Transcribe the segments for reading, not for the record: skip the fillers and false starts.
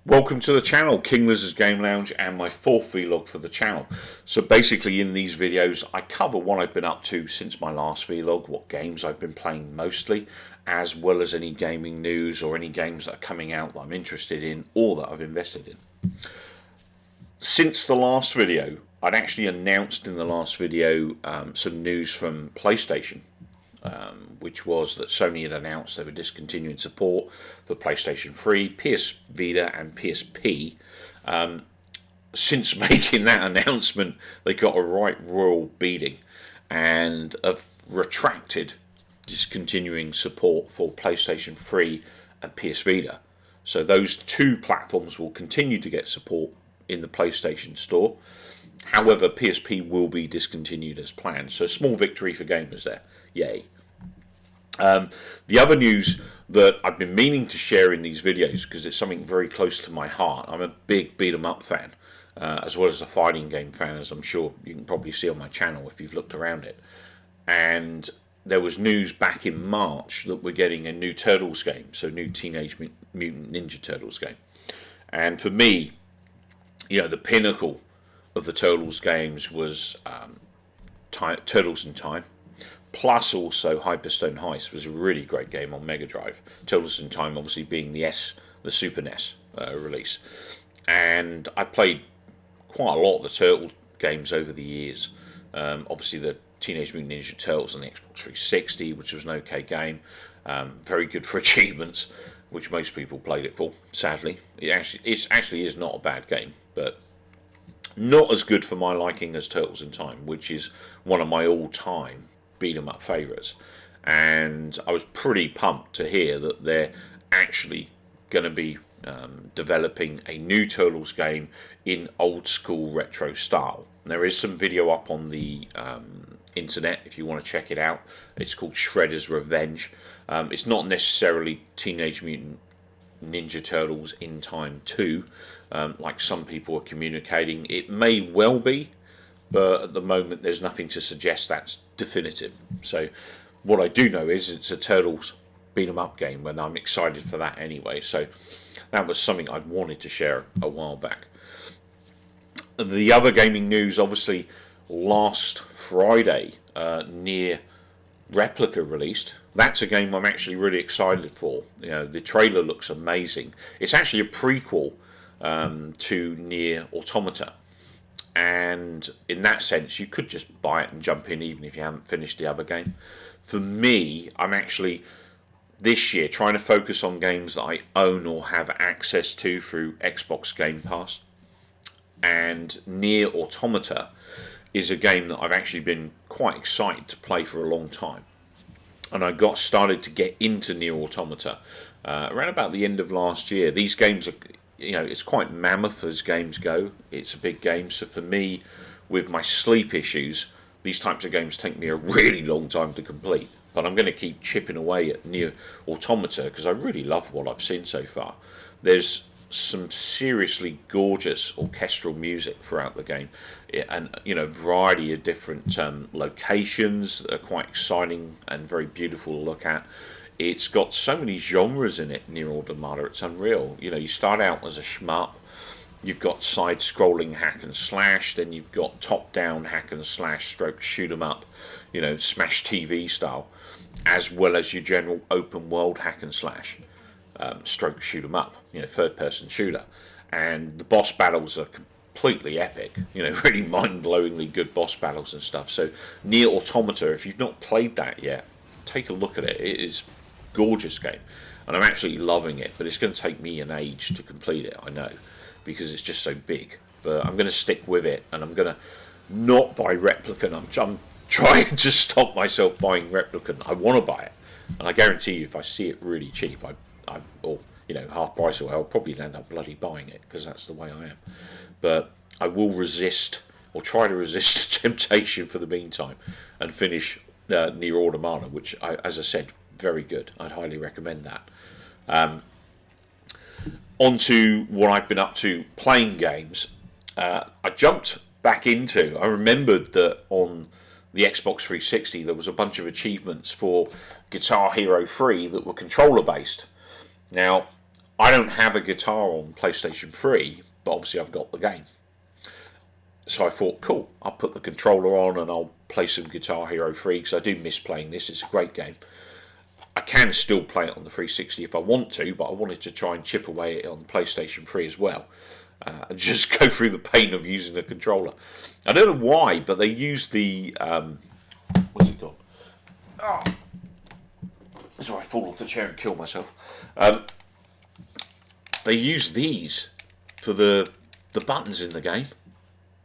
Welcome to the channel, King Lizard's Game Lounge, and my fourth vlog for the channel. So basically in these videos I cover what I've been up to since my last vlog, what games I've been playing mostly, as well as any gaming news or any games that are coming out that I'm interested in or that I've invested in. Since the last video, I'd actually announced in the last video some news from PlayStation. Which was that Sony had announced they were discontinuing support for PlayStation 3, PS Vita and PSP. Since making that announcement, they got a right royal beating and have retracted discontinuing support for PlayStation 3 and PS Vita. So those two platforms will continue to get support in the PlayStation Store. However, PSP will be discontinued as planned. So small victory for gamers there. Yay. The other news that I've been meaning to share in these videos, because it's something very close to my heart. I'm a big beat-em-up fan, as well as a fighting game fan, as I'm sure you can probably see on my channel if you've looked around it. And there was news back in March that we're getting a new Turtles game, so new Teenage Mutant Ninja Turtles game. And for me, you know, the pinnacle of the Turtles games was Turtles in Time. Plus also Hyperstone Heist was a really great game on Mega Drive. Turtles in Time obviously being the Super NES release. And I played quite a lot of the Turtles games over the years. Obviously the Teenage Mutant Ninja Turtles on the Xbox 360, which was an okay game. Very good for achievements, which most people played it for, sadly. It actually is not a bad game, but not as good for my liking as Turtles in Time, which is one of my all-time beat 'em up favourites. And I was pretty pumped to hear that they're actually going to be developing a new Turtles game in old school retro style. And there is some video up on the internet if you want to check it out. It's called Shredder's Revenge. It's not necessarily Teenage Mutant Ninja Turtles in Time 2 like some people are communicating. It may well be, but at the moment there's nothing to suggest that's definitive. So what I do know is it's a Turtles beat 'em up game, and I'm excited for that anyway. So that was something I'd wanted to share a while back. The other gaming news, obviously, last Friday, NIER Replicant released. That's a game I'm actually really excited for. You know, the trailer looks amazing. It's actually a prequel to NIER Automata. And in that sense, you could just buy it and jump in even if you haven't finished the other game. For me, I'm actually this year trying to focus on games that I own or have access to through Xbox Game Pass. And NIER Automata is a game that I've actually been quite excited to play for a long time. And I got started to get into NIER Automata around about the end of last year. These games are, you know, it's quite mammoth as games go. It's a big game, so for me, with my sleep issues, these types of games take me a really long time to complete. But I'm going to keep chipping away at NIER Automata because I really love what I've seen so far. There's some seriously gorgeous orchestral music throughout the game, and you know, variety of different locations that are quite exciting and very beautiful to look at. It's got so many genres in it, NIER Automata, it's unreal. You know, you start out as a shmup, you've got side-scrolling hack and slash, then you've got top-down hack and slash stroke shoot 'em up, you know, Smash TV style, as well as your general open-world hack and slash, stroke shoot 'em up, you know, third-person shooter. And the boss battles are completely epic, you know, really mind-blowingly good boss battles and stuff. So NIER Automata, if you've not played that yet, take a look at it. It is gorgeous game, and I'm absolutely loving it, but it's going to take me an age to complete it, I know, because it's just so big. But I'm going to stick with it, and I'm going to not buy Replicant. I'm trying to stop myself buying Replicant. I want to buy it, and I guarantee you if I see it really cheap, or you know, half price, or I'll probably end up bloody buying it, because that's the way I am. But I will resist, or try to resist the temptation for the meantime, and finish NIER Automata, which, as I said, very good. I'd highly recommend that. On to what I've been up to playing games. I jumped back into, I remembered that on the Xbox 360, there was a bunch of achievements for Guitar Hero 3 that were controller based. Now, I don't have a guitar on PlayStation 3, but obviously I've got the game. So I thought, cool, I'll put the controller on and I'll play some Guitar Hero 3 because I do miss playing this. It's a great game. I can still play it on the 360 if I want to, but I wanted to try and chip away at it on the PlayStation 3 as well. And just go through the pain of using the controller. I don't know why, but they use the... what's it called? Oh. So I fall off the chair and kill myself. They use these for the buttons in the game.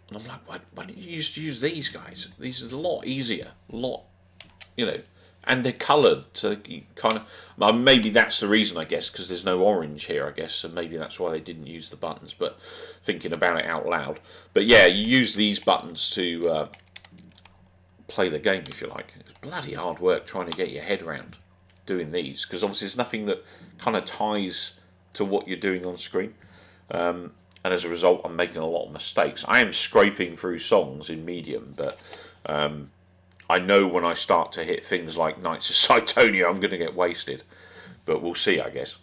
And I'm like, why don't you use these guys? These are a lot easier. A lot, you know... And they're coloured, so you kind of... Well, maybe that's the reason, I guess, because there's no orange here, I guess, so maybe that's why they didn't use the buttons, but thinking about it out loud. But yeah, you use these buttons to play the game, if you like. It's bloody hard work trying to get your head around doing these, because obviously there's nothing that kind of ties to what you're doing on screen. And as a result, I'm making a lot of mistakes. I am scraping through songs in medium, but... I know when I start to hit things like Knights of Cytonia, I'm going to get wasted. But we'll see, I guess.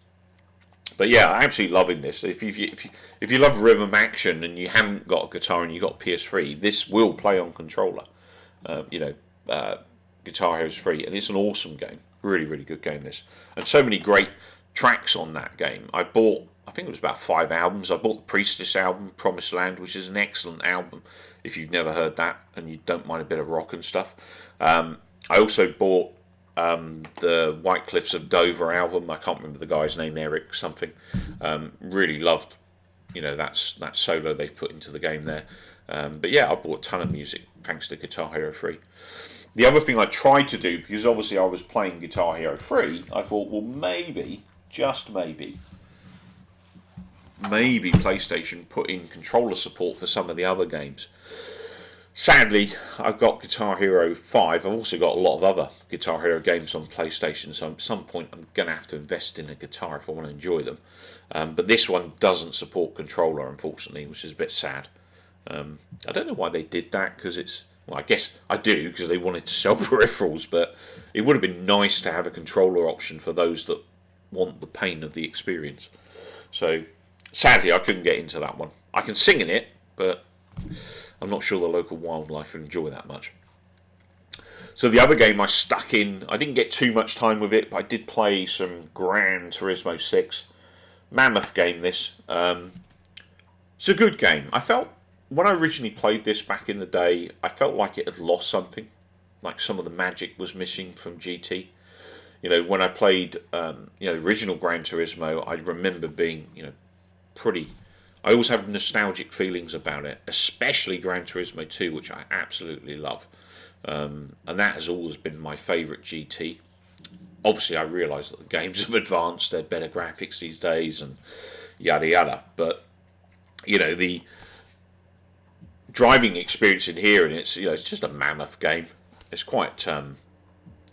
But yeah, I'm absolutely loving this. If you love rhythm action and you haven't got a guitar and you've got PS3, this will play on controller. Guitar Hero 3, and it's an awesome game. Really, really good game, this. And so many great tracks on that game. I think it was about 5 albums. I bought the Priestess album, Promised Land, which is an excellent album if you've never heard that and you don't mind a bit of rock and stuff. I also bought the White Cliffs of Dover album. I can't remember the guy's name, Eric something. Really loved, that solo they've put into the game there. But yeah, I bought a ton of music thanks to Guitar Hero 3. The other thing I tried to do, because obviously I was playing Guitar Hero 3, I thought, well, maybe, just maybe PlayStation put in controller support for some of the other games. Sadly, I've got Guitar Hero 5. I've also got a lot of other Guitar Hero games on PlayStation, so at some point I'm going to have to invest in a guitar if I want to enjoy them. But this one doesn't support controller, unfortunately, which is a bit sad. I don't know why they did that, because it's... Well, I guess I do, because they wanted to sell peripherals, but it would have been nice to have a controller option for those that want the pain of the experience. So, sadly, I couldn't get into that one. I can sing in it, but I'm not sure the local wildlife will enjoy that much. So the other game I stuck in, I didn't get too much time with it, but I did play some Gran Turismo 6. Mammoth game, this. It's a good game. I felt, when I originally played this back in the day, I felt like it had lost something. Like some of the magic was missing from GT. When I played, original Gran Turismo, I remember being, pretty... I always have nostalgic feelings about it, especially Gran Turismo 2, which I absolutely love. And that has always been my favourite GT. Obviously, I realise that the games have advanced, they're better graphics these days, and yada yada. But, the driving experience in here, and it's just a mammoth game. It's quite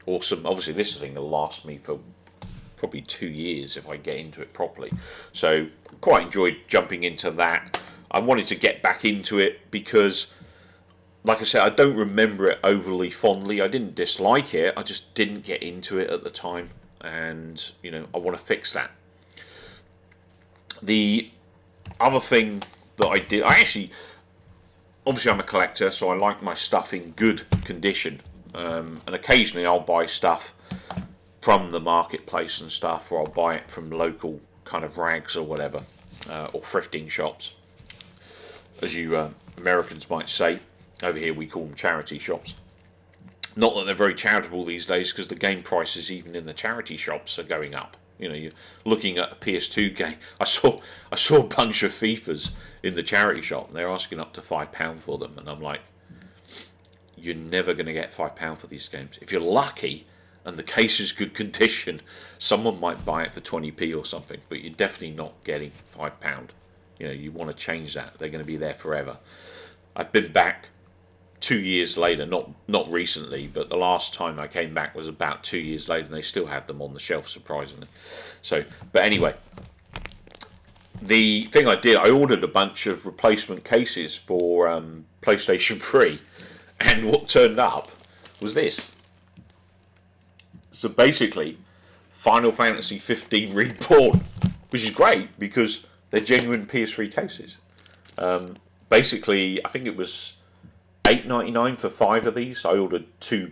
awesome. Obviously, this thing will last me for probably 2 years if I get into it properly. So quite enjoyed jumping into that. I wanted to get back into it because, like I said, I don't remember it overly fondly. I didn't dislike it, I just didn't get into it at the time, and I want to fix that. The other thing that I did, obviously I'm a collector, so I like my stuff in good condition, and occasionally I'll buy stuff from the marketplace and stuff, or I'll buy it from local kind of rags or whatever, or thrifting shops, as you Americans might say. Over here we call them charity shops. Not that they're very charitable these days, because the game prices even in the charity shops are going up. You're looking at a PS2 game. I saw a bunch of FIFAs in the charity shop, and they're asking up to £5 for them, and I'm like, you're never going to get £5 for these games. If you're lucky and the case is good condition, someone might buy it for 20p or something, but you're definitely not getting £5. You want to change that. They're going to be there forever. I've been back 2 years later, not recently, but the last time I came back was about 2 years later, and they still had them on the shelf, surprisingly. So, but anyway, the thing I did, I ordered a bunch of replacement cases for PlayStation 3, and what turned up was this. So basically, Final Fantasy 15 Reborn, which is great because they're genuine PS3 cases. Basically, I think it was $8.99 for 5 of these. I ordered 2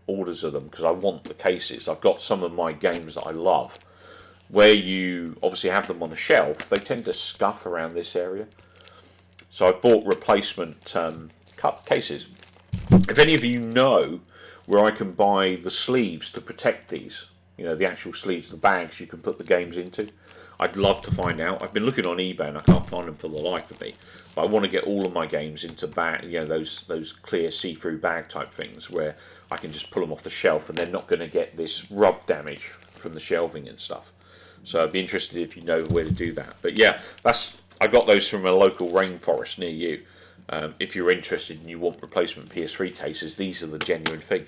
orders of them because I want the cases. I've got some of my games that I love. Where you obviously have them on a shelf, they tend to scuff around this area. So I bought replacement cup cases. If any of you know where I can buy the sleeves to protect these, you know, the actual sleeves, the bags you can put the games into, I'd love to find out. I've been looking on eBay and I can't find them for the life of me. But I want to get all of my games into bag, you know, those clear see-through bag type things where I can just pull them off the shelf and they're not going to get this rub damage from the shelving and stuff. So I'd be interested if you know where to do that. But yeah, I got those from a local rainforest near you. If you're interested and you want replacement PS3 cases, these are the genuine thing.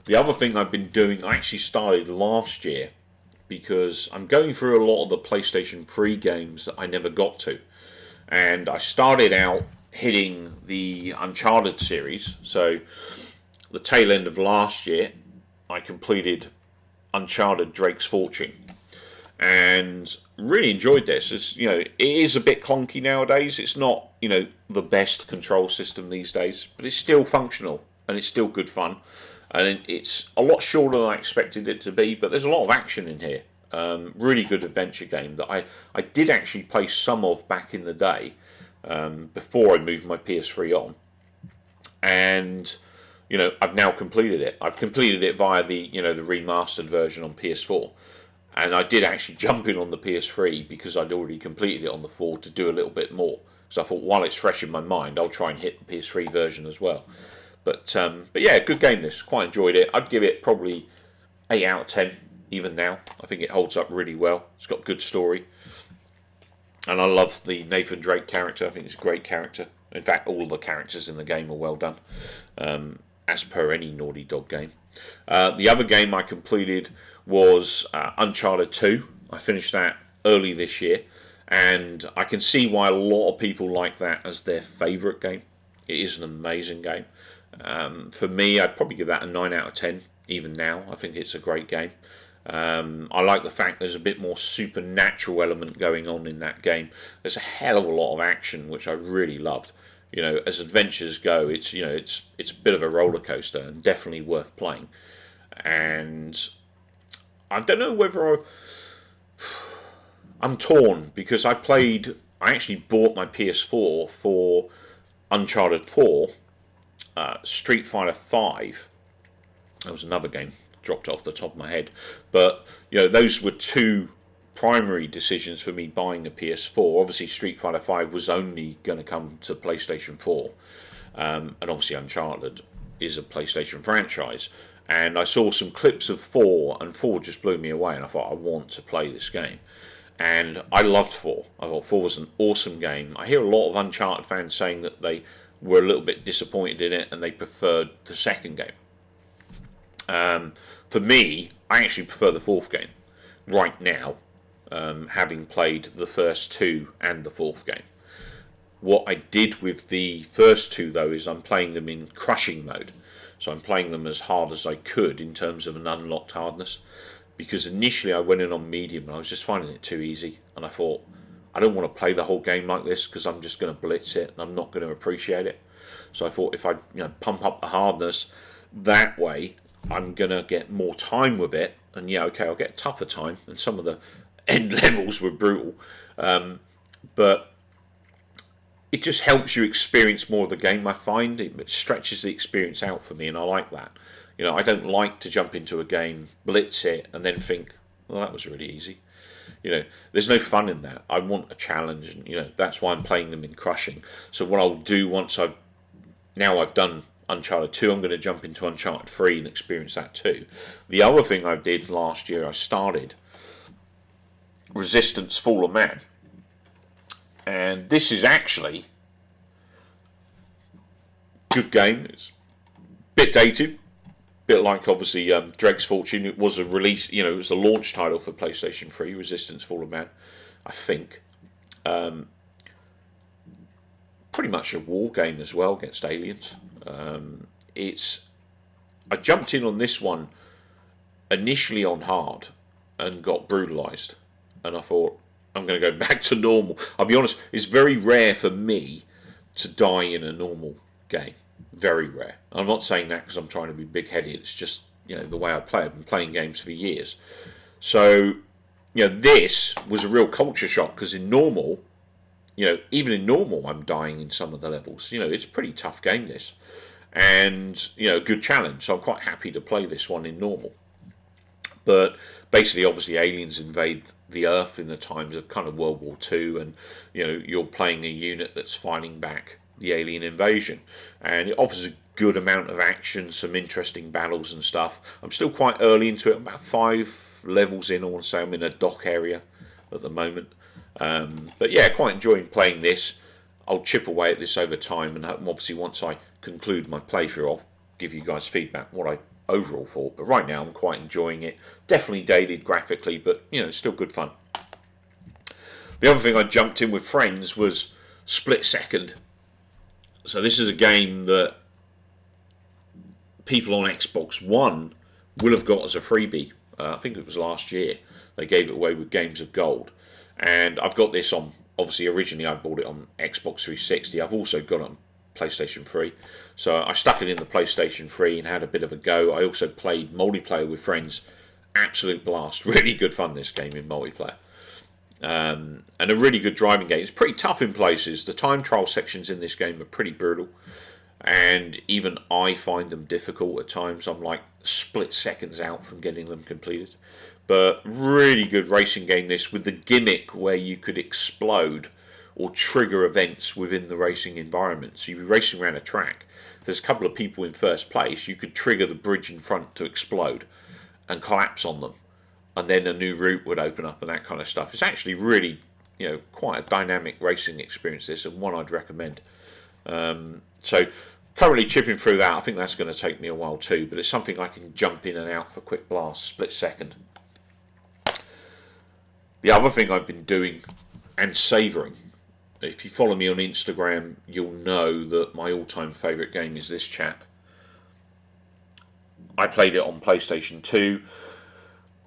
The other thing I've been doing, I actually started last year because I'm going through a lot of the PlayStation 3 games that I never got to. And I started out hitting the Uncharted series. So the tail end of last year, I completed Uncharted Drake's Fortune. And really enjoyed this. It's, you know, it is a bit clunky nowadays. It's not, you know, the best control system these days, but it's still functional and it's still good fun. And it's a lot shorter than I expected it to be, but there's a lot of action in here. Really good adventure game that I did actually play some of back in the day before I moved my PS3 on. And, you know, I've now completed it. I've completed it via the, you know, the remastered version on PS4. And I did actually jump in on the PS3 because I'd already completed it on the 4 to do a little bit more. So I thought, while it's fresh in my mind, I'll try and hit the PS3 version as well. But yeah, good game this. Quite enjoyed it. I'd give it probably 8 out of 10 even now. I think it holds up really well. It's got good story. And I love the Nathan Drake character. I think it's a great character. In fact, all the characters in the game are well done, as per any Naughty Dog game. The other game I completed was Uncharted 2. I finished that early this year, and I can see why a lot of people like that as their favourite game. It is an amazing game. For me, I'd probably give that a 9 out of 10, even now. I think it's a great game. I like the fact there's a bit more supernatural element going on in that game. There's a hell of a lot of action, which I really loved. You know, as adventures go, it's, you know, it's a bit of a roller coaster and definitely worth playing. And I don't know whether I'm torn because I actually bought my PS4 for Uncharted 4, Street Fighter 5. That was another game, dropped off the top of my head. But, you know, those were 2 primary decisions for me buying a PS4. Obviously, Street Fighter 5 was only going to come to PlayStation 4. And obviously, Uncharted is a PlayStation franchise. And I saw some clips of 4, and 4 just blew me away. And I thought, I want to play this game. And I loved 4. I thought 4 was an awesome game. I hear a lot of Uncharted fans saying that they were a little bit disappointed in it and they preferred the second game. For me, I actually prefer the 4th game right now, having played the first 2 and the 4th game. What I did with the first 2, though, is I'm playing them in crushing mode. So I'm playing them as hard as I could in terms of an unlocked hardness. Because initially I went in on medium and I was just finding it too easy. And I thought, I don't want to play the whole game like this because I'm just going to blitz it and I'm not going to appreciate it. So I thought if I pump up the hardness, that way I'm going to get more time with it. And yeah, okay, I'll get tougher time. And some of the end levels were brutal. But it just helps you experience more of the game, I find. It stretches the experience out for me, and I like that. You know, I don't like to jump into a game, blitz it, and then think, well, that was really easy. You know, there's no fun in that. I want a challenge, and, you know, that's why I'm playing them in crushing. So what I'll do once I've done Uncharted 2, I'm going to jump into Uncharted 3 and experience that too. The other thing I did last year, I started Resistance Fall of Man. And this is actually a good game. It's a bit dated, bit like obviously Drake's Fortune. It was a release, you know, it was a launch title for PlayStation 3, Resistance Fall of Man, I think. Pretty much a war game as well against aliens. It's I jumped in on this one initially on hard and got brutalized, and I thought I'm going to go back to normal. I'll be honest, it's very rare for me to die in a normal game. Very rare. I'm not saying that because I'm trying to be big-headed. It's just, you know, the way I play. I've been playing games for years. So, you know, this was a real culture shock because in normal, you know, even in normal, I'm dying in some of the levels. You know, it's a pretty tough game, this. And, you know, a good challenge. So I'm quite happy to play this one in normal. But basically, obviously, aliens invade the Earth in the times of kind of World War II, and you know you're playing a unit that's fighting back the alien invasion, and it offers a good amount of action, some interesting battles and stuff. I'm still quite early into it. I'm about 5 levels in. I want to say I'm in a dock area at the moment, but yeah, quite enjoying playing this. I'll chip away at this over time, and obviously once I conclude my playthrough, I'll give you guys feedback what I overall thought. But right now I'm quite enjoying it. Definitely dated graphically, but you know, it's still good fun. The other thing I jumped in with friends was Split Second. So this is a game that people on Xbox One will have got as a freebie. I think it was last year. They gave it away with Games of Gold. And I've got this on, obviously originally I bought it on Xbox 360. I've also got it on PlayStation 3. So I stuck it in the PlayStation 3 and had a bit of a go. I also played multiplayer with friends. Absolute blast. Really good fun, this game in multiplayer. And a really good driving game. It's pretty tough in places. The time trial sections in this game are pretty brutal. And even I find them difficult at times. I'm like split seconds out from getting them completed. But really good racing game, this, with the gimmick where you could explode or trigger events within the racing environment. So you'd be racing around a track. If there's a couple of people in first place, you could trigger the bridge in front to explode and collapse on them. And then a new route would open up and that kind of stuff. It's actually really, you know, quite a dynamic racing experience, this, and one I'd recommend. So currently chipping through that. I think that's going to take me a while too, but it's something I can jump in and out for quick blasts, split second. The other thing I've been doing and savouring, if you follow me on Instagram, you'll know that my all-time favourite game is this chap. I played it on PlayStation 2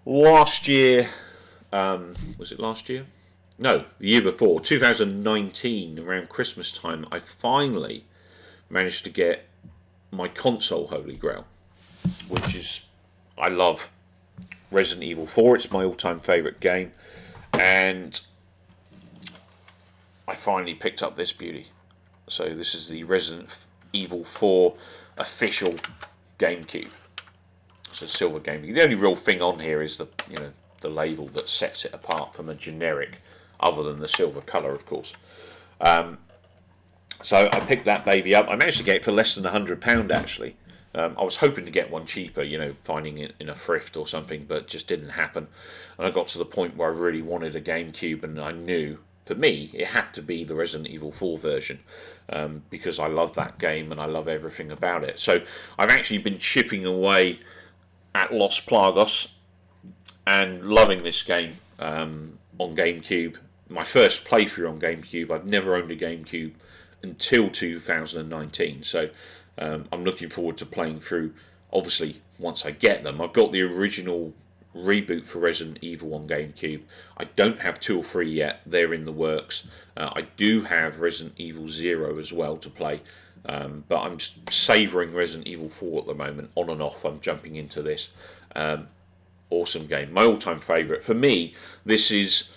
last year. Was it last year? No, the year before, 2019, around Christmas time, I finally managed to get my console holy grail, which is, I love Resident Evil 4. It's my all-time favourite game. And I finally picked up this beauty. So this is the Resident Evil 4 official GameCube. It's a silver GameCube. The only real thing on here is the, you know, the label that sets it apart from a generic, other than the silver colour, of course. So I picked that baby up. I managed to get it for less than £100 actually. I was hoping to get one cheaper, you know, finding it in a thrift or something, but it just didn't happen. And I got to the point where I really wanted a GameCube, and I knew, for me, it had to be the Resident Evil 4 version, because I love that game and I love everything about it. So I've actually been chipping away at Los Plagos and loving this game on GameCube. My first playthrough on GameCube. I've never owned a GameCube until 2019, so I'm looking forward to playing through, obviously, once I get them. I've got the original reboot for Resident Evil on GameCube. I don't have 2 or 3 yet. They're in the works. I do have Resident Evil 0 as well to play, but I'm savouring Resident Evil 4 at the moment, on and off. I'm jumping into this. Awesome game. My all-time favourite. For me, this is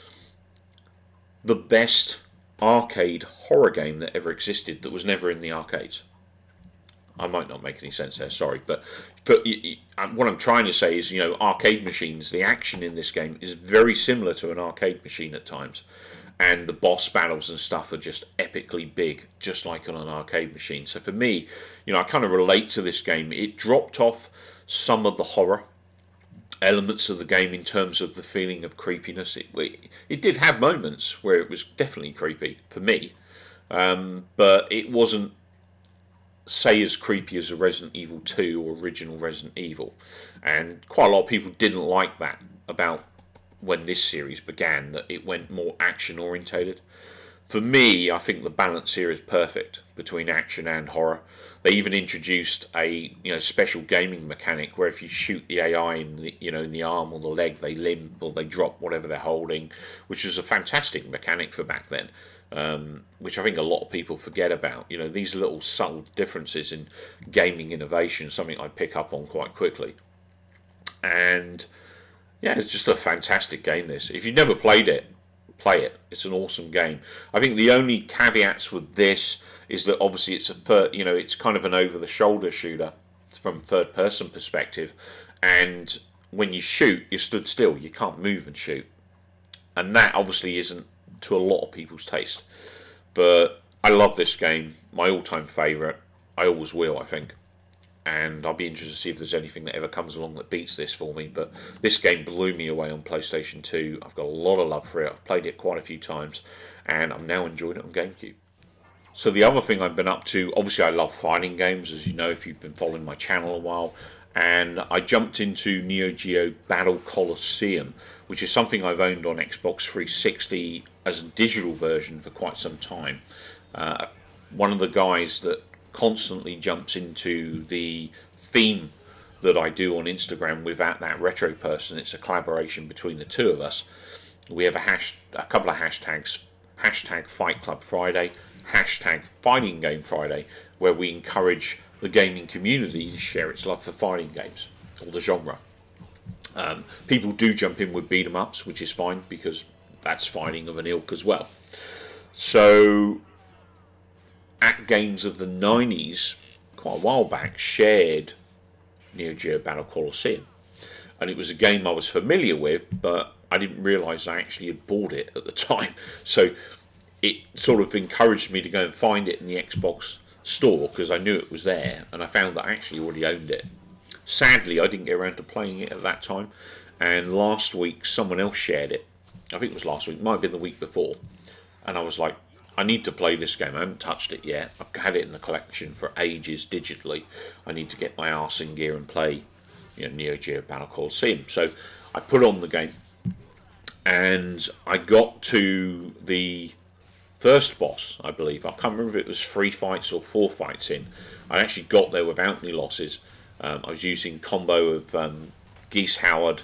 the best arcade horror game that ever existed that was never in the arcades. I might not make any sense there, sorry, but what I'm trying to say is, you know, arcade machines, the action in this game is very similar to an arcade machine at times, and the boss battles and stuff are just epically big, just like on an arcade machine. So for me, you know, I kind of relate to this game. It dropped off some of the horror elements of the game in terms of the feeling of creepiness. It did have moments where it was definitely creepy for me, but it wasn't, say, as creepy as a Resident Evil 2 or original Resident Evil. And quite a lot of people didn't like that about when this series began, that it went more action orientated. For me, I think the balance here is perfect between action and horror. They even introduced a special gaming mechanic where if you shoot the AI in the in the arm or the leg, they limp or they drop whatever they're holding, which is a fantastic mechanic for back then. Which I think a lot of people forget about. These little subtle differences in gaming innovation, something I pick up on quite quickly. And yeah, it's just a fantastic game. This, if you've never played it, play it. It's an awesome game. I think the only caveats with this is that obviously it's it's kind of an over-the-shoulder shooter. It's from third-person perspective, and when you shoot, you're stood still. You can't move and shoot, and that obviously isn't to a lot of people's taste. But I love this game. My all-time favourite. I always will, I think. And I'll be interested to see if there's anything that ever comes along that beats this for me. But this game blew me away on PlayStation 2. I've got a lot of love for it. I've played it quite a few times, and I'm now enjoying it on GameCube. So the other thing I've been up to, obviously I love fighting games, as you know if you've been following my channel a while. And I jumped into Neo Geo Battle Coliseum, which is something I've owned on Xbox 360 as a digital version for quite some time. One of the guys that constantly jumps into the theme that I do on Instagram with that retro person. It's a collaboration between the two of us. We have a couple of hashtags, hashtag Fight Club Friday, hashtag Fighting Game Friday, where we encourage the gaming community to share its love for fighting games, or the genre. People do jump in with beat 'em ups, which is fine because that's fighting of an ilk as well. So at Games of the 90s, quite a while back, shared Neo Geo Battle Coliseum. And it was a game I was familiar with, but I didn't realise I actually had bought it at the time. So it sort of encouraged me to go and find it in the Xbox store, because I knew it was there, and I found that I actually already owned it. Sadly, I didn't get around to playing it at that time, and last week someone else shared it. I think it was last week, it might have been the week before. And I was like, I need to play this game. I haven't touched it yet. I've had it in the collection for ages digitally. I need to get my arse in gear and play Neo Geo Battle Coliseum. So I put on the game, and I got to the first boss, I believe. I can't remember if it was 3 fights or 4 fights in. I actually got there without any losses. I was using combo of Geese Howard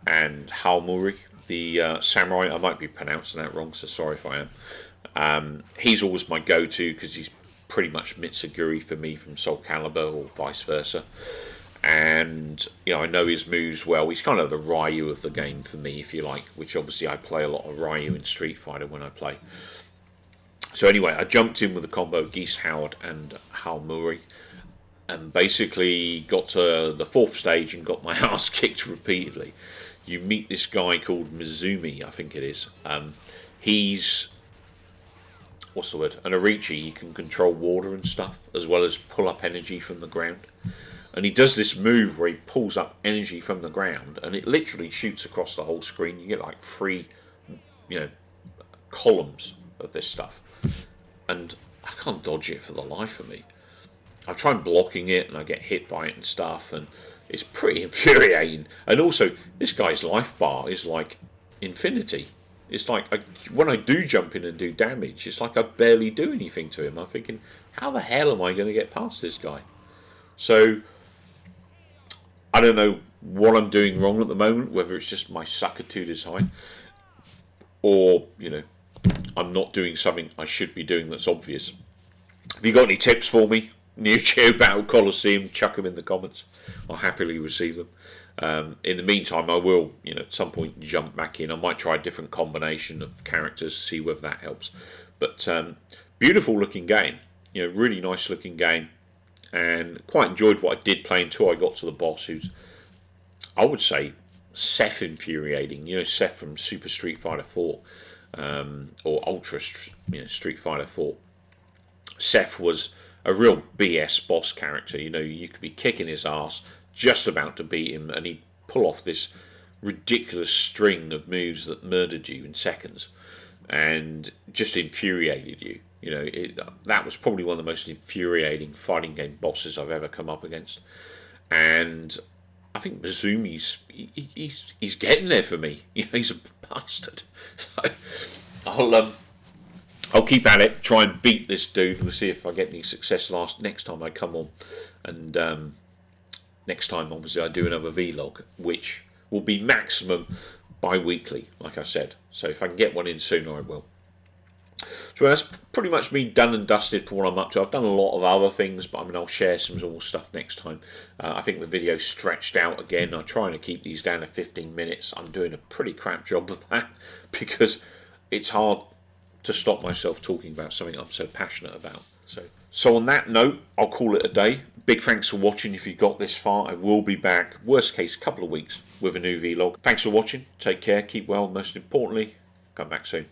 and Halmuri, the samurai. I might be pronouncing that wrong, so sorry if I am. He's always my go-to because he's pretty much Mitsuguri for me from Soul Calibur, or vice versa. And I know his moves well. He's kind of the Ryu of the game for me, if you like, which obviously I play a lot of Ryu in Street Fighter when I play. So anyway, I jumped in with a combo of Geese Howard and Halmuri, and basically got to the 4th stage and got my ass kicked repeatedly. You meet this guy called Mizumi, I think it is. He's, what's the word, an Arichi. He can control water and stuff, as well as pull up energy from the ground. And he does this move where he pulls up energy from the ground, and it literally shoots across the whole screen. You get like 3, columns of this stuff. And I can't dodge it for the life of me. I try and blocking it, and I get hit by it and stuff, and it's pretty infuriating. And also, this guy's life bar is like infinity. It's like when I do jump in and do damage, it's like I barely do anything to him. I'm thinking, how the hell am I going to get past this guy? So I don't know what I'm doing wrong at the moment, whether it's just my sucker-tooth is high, or, I'm not doing something I should be doing that's obvious. Have you got any tips for me? Neo Geo Battle Coliseum, chuck them in the comments. I'll happily receive them. In the meantime, I will, at some point jump back in. I might try a different combination of characters, see whether that helps. But beautiful looking game. Really nice looking game. And quite enjoyed what I did play until I got to the boss, who's, I would say, Seth infuriating. Seth from Super Street Fighter 4. Or Ultra Street Fighter 4. Seth was a real BS boss character. You could be kicking his ass, just about to beat him, and he'd pull off this ridiculous string of moves that murdered you in seconds, and just infuriated you. That was probably one of the most infuriating fighting game bosses I've ever come up against. And I think Mizumi's he's getting there for me. He's a bastard. So I'll keep at it, try and beat this dude. We'll see if I get any success next time I come on. And next time, obviously, I do another vlog, which will be maximum bi-weekly, like I said. So if I can get one in sooner, I will. So that's pretty much me done and dusted for what I'm up to. I've done a lot of other things, but I mean, I'll share some more stuff next time. I think the video's stretched out again. I'm trying to keep these down to 15 minutes. I'm doing a pretty crap job of that because it's hard to stop myself talking about something I'm so passionate about. So on that note, I'll call it a day. Big thanks for watching if you got this far. I will be back, worst case, a couple of weeks with a new vlog. Thanks for watching. Take care, keep well, most importantly, come back soon.